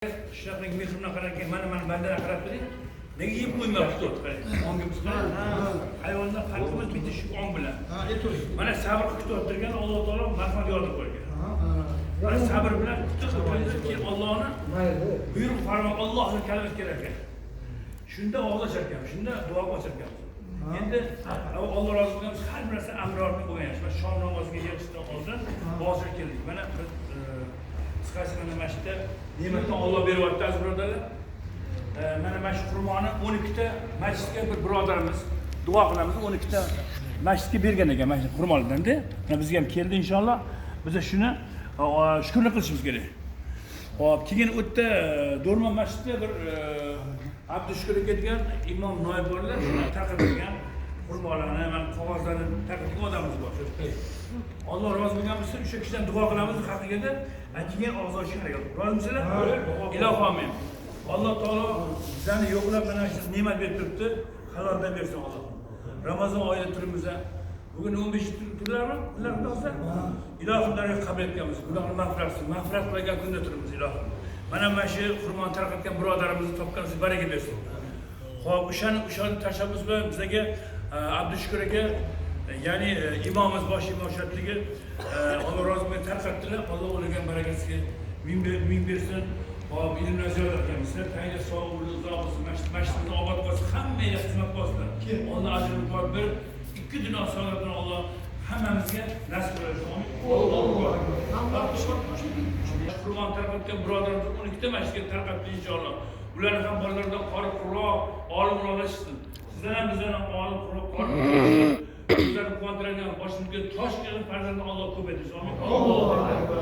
Shunaqa mehribon qararkan, mana bandalar qarab turing. Nega yeb qo'ymayapti? Ongimiz bilan. Hayvonlar farqimiz bitta shu ong bilan. Mana sabr kutib o'tirgan Alloh taolo marhamat yordam qo'ygan. Mana sabr bilan kutib o'tirganki Allohning buyruq farmon Allohning kalimasi kerak ekan. Shunda og'iz ocharkan, shunda duo ocharkan. Endi Alloh rozi bo'lgan har bir narsa amrorni qo'ygan. Mana shom namoziga yig'ishdan oldin hozir keldik. Mana qisqasi mana masjidda ne'matni Alloh beryapti aziz birodarlar. Mana masjid xurmoni 12 ta masjidga bir birodarimiz duo qilamiz. 12 ta masjidga bergan ekan masjid xurmolardan-da. Mana bizga ham keldi inshaalloh. Biz shuni shukrlik qilishimiz kerak. Hop, keyin u yerda Do'rmon masjidida bir Abdushukurga ketgan imom noyib borlar, shuni taqdirlagan xurmolarni, mana qog'ozlarni taqdirlagan odamimiz bor. Alloh rozi bo'lgan bo'lsa, o'sha kishidan duo qilamiz haqiqatda. Keyin og'iz ochishga harakat qilamiz. Rozmisizlar? Ilohim amin. Alloh taolo bizani yo'qlab mana shu ne'mat berib turibdi. Haloldan bersin Alloh. Ramazon oyida turibmiz. Bugun 15 turlarmi? Ular qilsa, ilohim daryoga qabul etganmiz. Ularni mag'firat qilgan kunda turibmiz ilohim. Mana shu xurmoni tarqatgan birodarimizni topgansiz baraka bersin. Xo'p, o'shani tashabbus bilan bizga Abdushukur aka, ya'ni imomimiz bosh imom shotligi Alloh rozi bo'lsin tarqatdilar. Alloh ularga barakasiga ming bersin. Hop, ilmni ziyorat qilamiz. Tayinli sog'lik, uzoq bo'lsin. Masjidni obod qilsin, hammaga xizmat qilsin. Alloh ajrini qo'yib bir ikki dunyo saodatini Alloh hammamizga nasib qilsin. Amin. Xurmoni tarqatgan birodarimiz 12 ta masjidga tarqatdi inshaalloh. Ularni ham bolalardan qori qurro, olim ulug'lashsin. Sizlar ham bizdan ham olim qurro, qori bizlarni quvontiradigan boshimizga tosh kelib farzandni Alloh ko'paytirsin. Amin. Allohu akbar.